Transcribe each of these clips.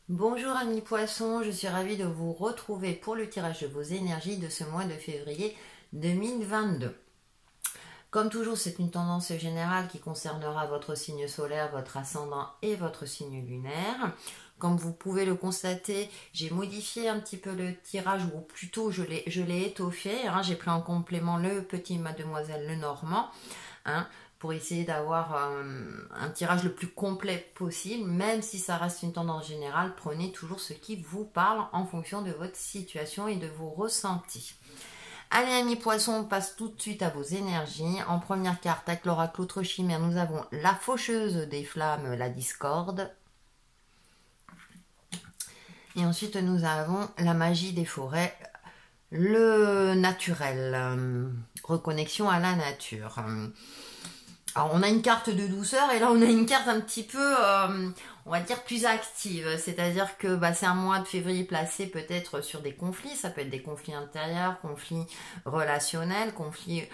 Bonjour amis poissons, je suis ravie de vous retrouver pour le tirage de vos énergies de ce mois de février 2022. Comme toujours, c'est une tendance générale qui concernera votre signe solaire, votre ascendant et votre signe lunaire. Comme vous pouvez le constater, j'ai modifié un petit peu le tirage, ou plutôt je l'ai étoffé. J'ai pris en complément le petit Mademoiselle Lenormand, pour essayer d'avoir un tirage le plus complet possible. Même si ça reste une tendance générale, prenez toujours ce qui vous parle en fonction de votre situation et de vos ressentis. Allez amis poissons, on passe tout de suite à vos énergies. En première carte, avec l'oracle Autre Chimère, nous avons la faucheuse des flammes, la discorde. Et ensuite nous avons la magie des forêts, le naturel, reconnexion à la nature. Alors on a une carte de douceur et là on a une carte un petit peu, on va dire plus active. C'est-à-dire que c'est un mois de février placé peut-être sur des conflits. Ça peut être des conflits intérieurs, conflits relationnels, conflits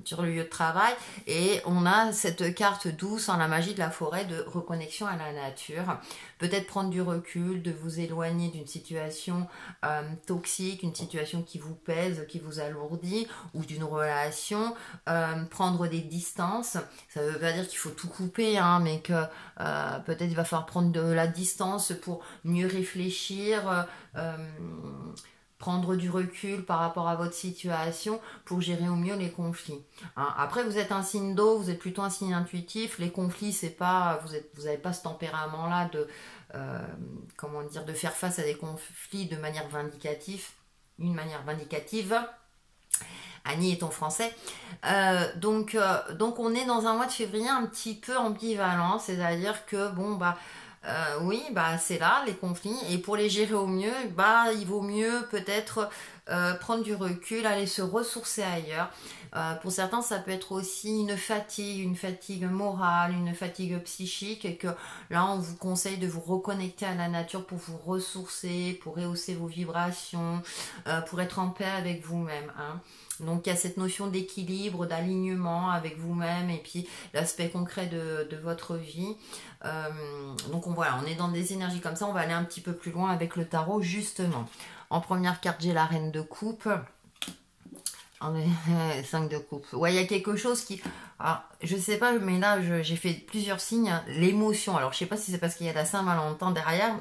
sur le lieu de travail. Et on a cette carte douce en la magie de la forêt de reconnexion à la nature. Peut-être prendre du recul, de vous éloigner d'une situation toxique, une situation qui vous pèse, qui vous alourdit, ou d'une relation, prendre des distances. Ça ne veut pas dire qu'il faut tout couper, mais que peut-être il va falloir prendre de la distance pour mieux réfléchir, prendre du recul par rapport à votre situation pour gérer au mieux les conflits. Après, vous êtes un signe d'eau, vous êtes plutôt un signe intuitif. Les conflits, c'est pas, vous n'avez pas ce tempérament-là de, de faire face à des conflits de manière vindicative, une manière vindicative. Annie est en français. Donc on est dans un mois de février un petit peu ambivalent, c'est-à-dire que c'est là les conflits, et pour les gérer au mieux, il vaut mieux peut-être prendre du recul, aller se ressourcer ailleurs. Pour certains, ça peut être aussi une fatigue morale, une fatigue psychique, et que là, on vous conseille de vous reconnecter à la nature pour vous ressourcer, pour rehausser vos vibrations, pour être en paix avec vous-même. Donc il y a cette notion d'équilibre, d'alignement avec vous-même, et puis l'aspect concret de votre vie. Donc on est dans des énergies comme ça. On va aller un petit peu plus loin avec le tarot justement. En première carte, j'ai la reine de coupe. 5 de coupe. Ouais, il y a quelque chose qui... Alors, je sais pas, mais là, j'ai fait plusieurs signes. L'émotion. Alors, je sais pas si c'est parce qu'il y a la Saint-Valentin derrière,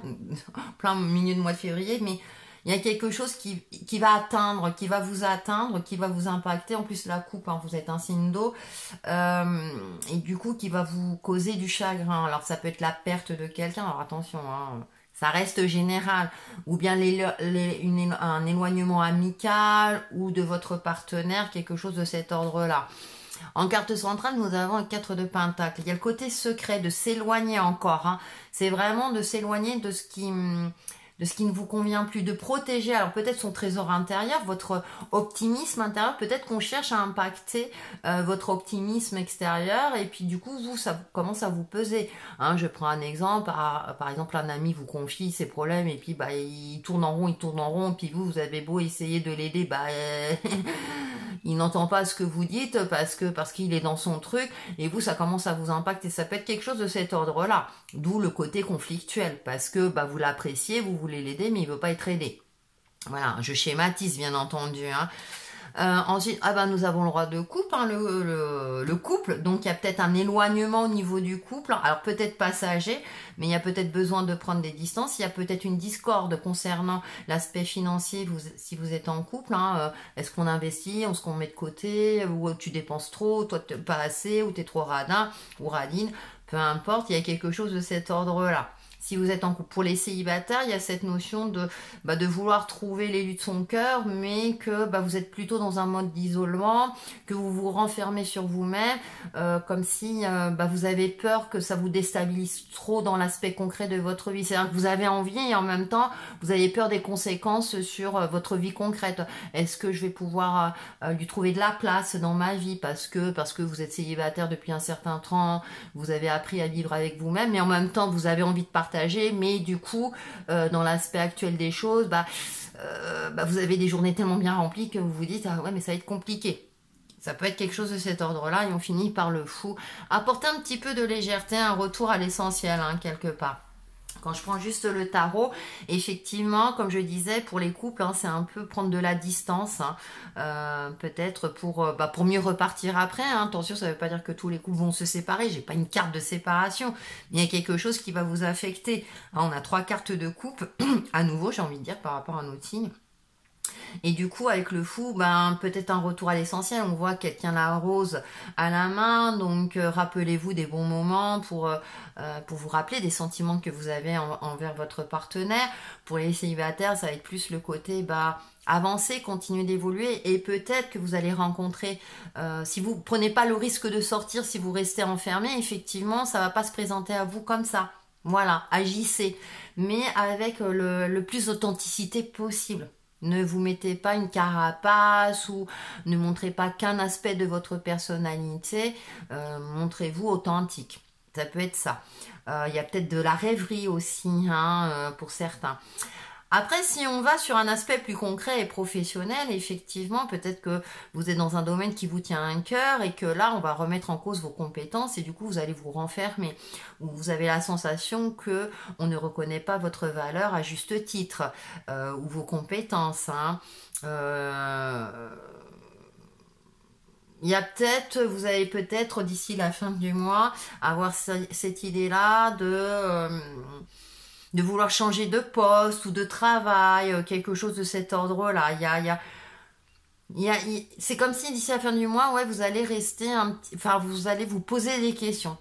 plein milieu de mois de février, mais il y a quelque chose qui va atteindre, qui va vous atteindre, qui va vous impacter. En plus, la coupe, vous êtes un signe d'eau. Et du coup, qui va vous causer du chagrin. Alors, ça peut être la perte de quelqu'un. Alors, attention, ça reste général, ou bien un éloignement amical ou de votre partenaire, quelque chose de cet ordre-là. En carte centrale, nous avons un 4 de Pentacle. Il y a le côté secret de s'éloigner encore. C'est vraiment de s'éloigner de ce qui ne vous convient plus, de protéger, alors peut-être son trésor intérieur, votre optimisme intérieur, peut-être qu'on cherche à impacter votre optimisme extérieur, et puis du coup, ça commence à vous peser. Je prends un exemple, par exemple, un ami vous confie ses problèmes, et puis il tourne en rond, puis vous avez beau essayer de l'aider, il n'entend pas ce que vous dites parce qu'il est dans son truc, et vous, ça commence à vous impacter. Ça peut être quelque chose de cet ordre-là, d'où le côté conflictuel, parce que vous l'appréciez, vous voulez l'aider, mais il veut pas être aidé. Voilà, je schématise bien entendu. Ensuite, nous avons le roi de coupe, le couple. Donc il y a peut-être un éloignement au niveau du couple. Alors peut-être passager, mais il y a peut-être besoin de prendre des distances. Il y a peut-être une discorde concernant l'aspect financier, si vous êtes en couple. Est-ce qu'on investit, est-ce qu'on met de côté, ou tu dépenses trop, toi pas assez, ou t'es trop radin ou radine. Peu importe, il y a quelque chose de cet ordre-là. Si vous êtes en couple, pour les célibataires, il y a cette notion de vouloir trouver l'élu de son cœur, mais que vous êtes plutôt dans un mode d'isolement, que vous vous renfermez sur vous-même, comme si vous avez peur que ça vous déstabilise trop dans l'aspect concret de votre vie. C'est-à-dire que vous avez envie et en même temps, vous avez peur des conséquences sur votre vie concrète. Est-ce que je vais pouvoir lui trouver de la place dans ma vie parce que vous êtes célibataire depuis un certain temps, vous avez appris à vivre avec vous-même, mais en même temps, vous avez envie de partager, mais du coup, dans l'aspect actuel des choses, vous avez des journées tellement bien remplies que vous vous dites, ah ouais, mais ça va être compliqué. Ça peut être quelque chose de cet ordre-là, et on finit par le fou. Apporter un petit peu de légèreté, un retour à l'essentiel, quelque part. Quand je prends juste le tarot, effectivement, comme je disais, pour les couples, hein, c'est un peu prendre de la distance, hein, peut-être pour mieux repartir après. Hein. Attention, ça ne veut pas dire que tous les couples vont se séparer. J'ai pas une carte de séparation, mais il y a quelque chose qui va vous affecter. Hein, on a 3 cartes de couple, à nouveau, j'ai envie de dire, par rapport à notre signe. Et du coup, avec le fou, peut-être un retour à l'essentiel. On voit qu'elle tient la rose à la main. Donc, rappelez-vous des bons moments pour vous rappeler des sentiments que vous avez envers votre partenaire. Pour les célibataires, ça va être plus le côté avancer, continuer d'évoluer. Et peut-être que vous allez rencontrer, si vous prenez pas le risque de sortir, si vous restez enfermé, effectivement, ça va pas se présenter à vous comme ça. Voilà, agissez. Mais avec le plus d'authenticité possible. Ne vous mettez pas une carapace ou ne montrez pas qu'un aspect de votre personnalité. Montrez-vous authentique. Ça peut être ça. Il y a peut-être de la rêverie aussi pour certains. Après, si on va sur un aspect plus concret et professionnel, effectivement, peut-être que vous êtes dans un domaine qui vous tient à cœur et que là, on va remettre en cause vos compétences et du coup, vous allez vous renfermer. Ou vous avez la sensation que on ne reconnaît pas votre valeur à juste titre ou vos compétences. Vous allez peut-être d'ici la fin du mois avoir cette idée-là de vouloir changer de poste ou de travail, quelque chose de cet ordre-là. C'est comme si d'ici la fin du mois, ouais, vous allez rester vous allez vous poser des questions.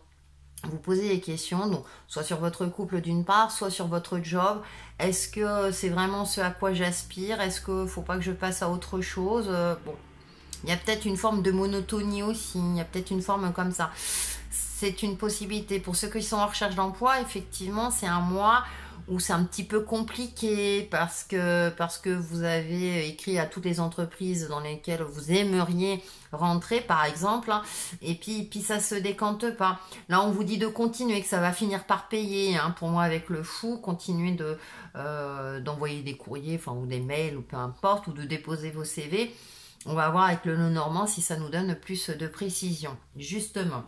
Vous posez des questions, donc soit sur votre couple d'une part, soit sur votre job. Est-ce que c'est vraiment ce à quoi j'aspire? Est-ce qu'il faut pas que je passe à autre chose? Bon, il y a peut-être une forme de monotonie aussi. Il y a peut-être une forme comme ça. C'est une possibilité. Pour ceux qui sont en recherche d'emploi, effectivement, c'est un mois où c'est un petit peu compliqué parce que vous avez écrit à toutes les entreprises dans lesquelles vous aimeriez rentrer, par exemple, et puis ça se décante pas. Là, on vous dit de continuer, que ça va finir par payer. Pour moi, avec le fou, continuez d'envoyer des courriers, ou des mails, ou peu importe, ou de déposer vos CV. On va voir avec le Lenormand si ça nous donne plus de précision. Justement.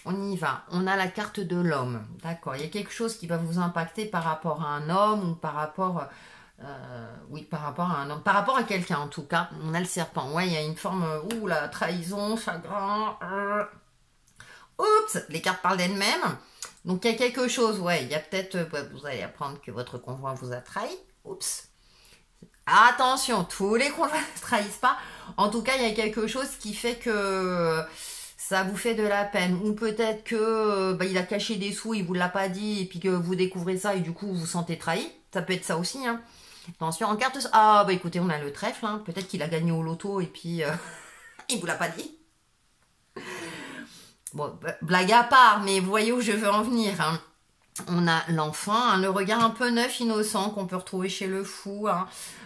On y va. On a la carte de l'homme. D'accord. Il y a quelque chose qui va vous impacter par rapport à un homme ou par rapport... par rapport à un homme. Par rapport à quelqu'un, en tout cas. On a le serpent. Ouais, il y a une forme... la trahison, chagrin... Oups, les cartes parlent d'elles-mêmes. Donc, il y a quelque chose. Ouais, il y a peut-être... vous allez apprendre que votre conjoint vous a trahi. Oups. Attention, tous les conjoints ne trahissent pas. En tout cas, il y a quelque chose qui fait que... ça vous fait de la peine, ou peut-être que il a caché des sous, il vous l'a pas dit, et puis que vous découvrez ça et du coup vous vous sentez trahi. Ça peut être ça aussi. Attention, en carte... écoutez, on a le trèfle. Peut-être qu'il a gagné au loto et puis il vous l'a pas dit. Bon, blague à part, mais vous voyez où je veux en venir. On a l'enfant, le regard un peu neuf, innocent qu'on peut retrouver chez le fou.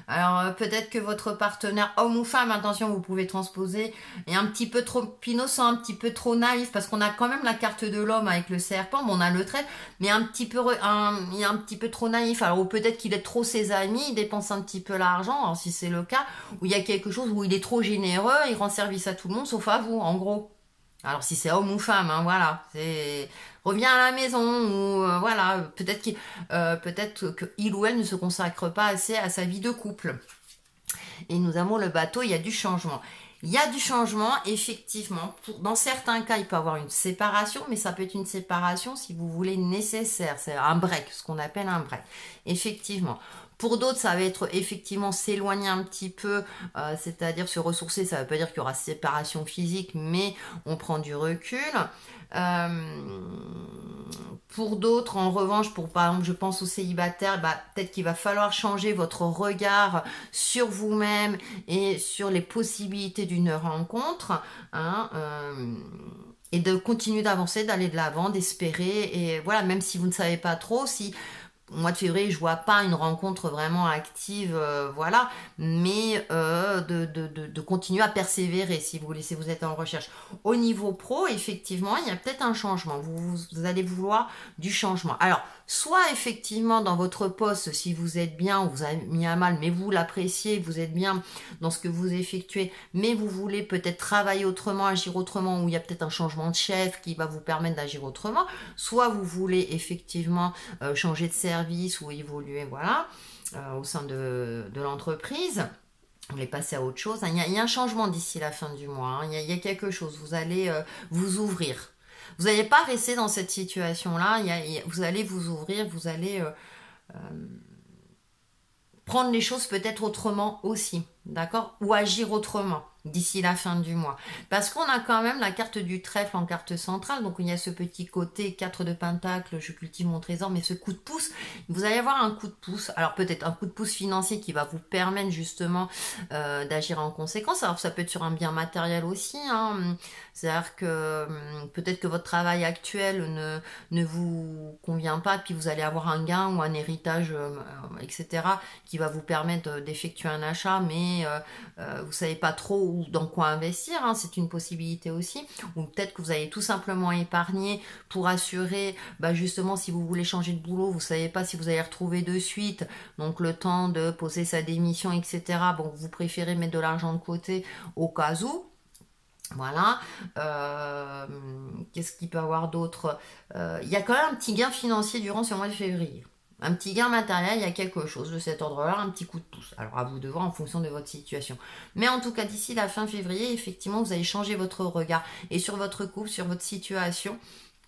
Alors peut-être que votre partenaire, homme ou femme, attention, vous pouvez transposer, est un petit peu trop innocent, un petit peu trop naïf, parce qu'on a quand même la carte de l'homme avec le serpent, on a le trait, mais il est un petit peu trop naïf. Alors ou peut-être qu'il est trop ses amis, il dépense un petit peu l'argent, alors si c'est le cas, ou il y a quelque chose où il est trop généreux, il rend service à tout le monde, sauf à vous, en gros. Alors si c'est homme ou femme, voilà, c'est revient à la maison ou peut-être qu'il ou elle ne se consacre pas assez à sa vie de couple. Et nous avons le bateau, il y a du changement. Il y a du changement, effectivement. Dans certains cas, il peut y avoir une séparation, mais ça peut être une séparation, si vous voulez, nécessaire. C'est un break, ce qu'on appelle un break. Effectivement. Pour d'autres, ça va être effectivement s'éloigner un petit peu, c'est-à-dire se ressourcer. Ça ne veut pas dire qu'il y aura séparation physique, mais on prend du recul. Pour d'autres, en revanche, par exemple, je pense aux célibataires, peut-être qu'il va falloir changer votre regard sur vous-même et sur les possibilités d'une rencontre, et de continuer d'avancer, d'aller de l'avant, d'espérer, et voilà, même si vous ne savez pas trop, si... Au mois de février, je vois pas une rencontre vraiment active, mais de continuer à persévérer, si vous voulez, si vous êtes en recherche. Au niveau pro, effectivement, il y a peut-être un changement. Vous allez vouloir du changement. Alors, soit effectivement dans votre poste, si vous êtes bien, on vous a mis à mal, mais vous l'appréciez, vous êtes bien dans ce que vous effectuez, mais vous voulez peut-être travailler autrement, agir autrement, ou il y a peut-être un changement de chef qui va vous permettre d'agir autrement, soit vous voulez effectivement changer de service ou évoluer, voilà, au sein de l'entreprise. Vous voulez passer à autre chose. Il y a un changement d'ici la fin du mois. Il y a quelque chose. Vous allez vous ouvrir. Vous n'allez pas rester dans cette situation-là. Vous allez vous ouvrir. Vous allez prendre les choses peut-être autrement aussi. D'accord? Ou agir autrement d'ici la fin du mois. Parce qu'on a quand même la carte du trèfle en carte centrale, donc il y a ce petit côté 4 de pentacle, je cultive mon trésor, mais ce coup de pouce, vous allez avoir un coup de pouce, alors peut-être un coup de pouce financier qui va vous permettre justement d'agir en conséquence, alors ça peut être sur un bien matériel aussi, hein. C'est-à-dire que peut-être que votre travail actuel ne vous convient pas, puis vous allez avoir un gain ou un héritage, etc., qui va vous permettre d'effectuer un achat, mais vous savez pas trop où, dans quoi investir, hein, c'est une possibilité aussi, ou peut-être que vous allez tout simplement épargner pour assurer, justement, si vous voulez changer de boulot, vous savez pas si vous allez retrouver de suite, donc le temps de poser sa démission, etc. Bon, vous préférez mettre de l'argent de côté au cas où. Voilà. Qu'est-ce qu'il peut y avoir d'autre? Il y a quand même un petit gain financier durant ce mois de février. Un petit gain matériel, il y a quelque chose de cet ordre-là, un petit coup de pouce. Alors à vous de voir en fonction de votre situation. Mais en tout cas, d'ici la fin février, effectivement, vous allez changer votre regard. Et sur votre couple, sur votre situation,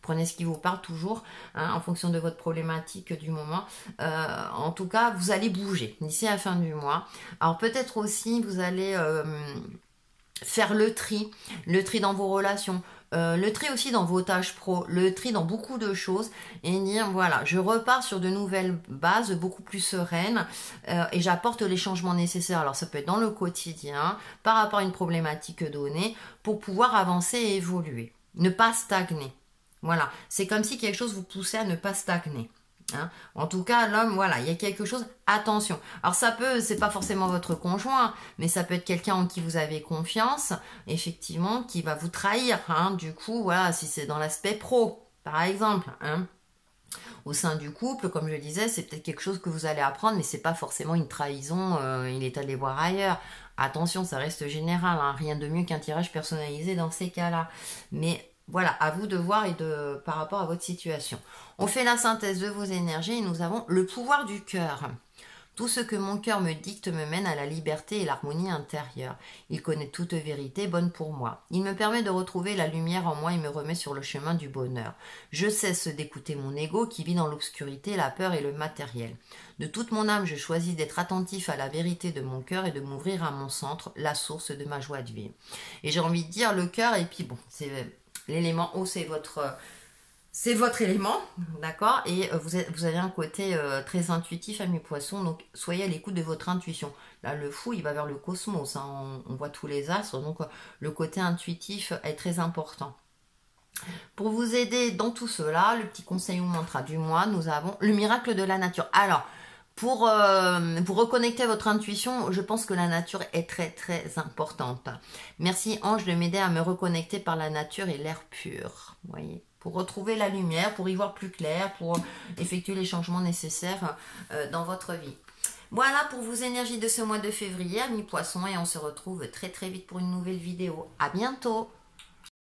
prenez ce qui vous parle toujours, hein, en fonction de votre problématique du moment. En tout cas, vous allez bouger d'ici la fin du mois. Alors peut-être aussi, vous allez faire le tri dans vos relations. Le tri aussi dans vos tâches pro, le tri dans beaucoup de choses et dire voilà, je repars sur de nouvelles bases beaucoup plus sereines et j'apporte les changements nécessaires. Alors ça peut être dans le quotidien, par rapport à une problématique donnée, pour pouvoir avancer et évoluer. Ne pas stagner. Voilà, c'est comme si quelque chose vous poussait à ne pas stagner. Hein. En tout cas, l'homme, voilà, il y a quelque chose, attention. Alors ça peut, c'est pas forcément votre conjoint, mais ça peut être quelqu'un en qui vous avez confiance, effectivement, qui va vous trahir. Hein. Du coup, voilà, si c'est dans l'aspect pro, par exemple. Hein. Au sein du couple, comme je disais, c'est peut-être quelque chose que vous allez apprendre, mais c'est pas forcément une trahison, il est allé voir ailleurs. Attention, ça reste général, hein. Rien de mieux qu'un tirage personnalisé dans ces cas-là. Mais voilà, à vous de voir et par rapport à votre situation. On fait la synthèse de vos énergies et nous avons le pouvoir du cœur. Tout ce que mon cœur me dicte me mène à la liberté et l'harmonie intérieure. Il connaît toute vérité bonne pour moi. Il me permet de retrouver la lumière en moi et me remet sur le chemin du bonheur. Je cesse d'écouter mon ego qui vit dans l'obscurité, la peur et le matériel. De toute mon âme, je choisis d'être attentif à la vérité de mon cœur et de m'ouvrir à mon centre, la source de ma joie de vivre. Et j'ai envie de dire le cœur, et puis bon, c'est l'élément eau, c'est votre élément, d'accord? Et vous avez un côté très intuitif, amis poissons, donc soyez à l'écoute de votre intuition. Là, le fou, il va vers le cosmos, hein, on voit tous les astres, donc le côté intuitif est très important. Pour vous aider dans tout cela, le petit conseil ou mantra du mois, nous avons le miracle de la nature. Alors, pour reconnecter à votre intuition, je pense que la nature est très très importante. Merci Ange de m'aider à me reconnecter par la nature et l'air pur. Vous voyez, pour retrouver la lumière, pour y voir plus clair, pour effectuer les changements nécessaires dans votre vie. Voilà pour vos énergies de ce mois de février, amis poissons, et on se retrouve très très vite pour une nouvelle vidéo. À bientôt!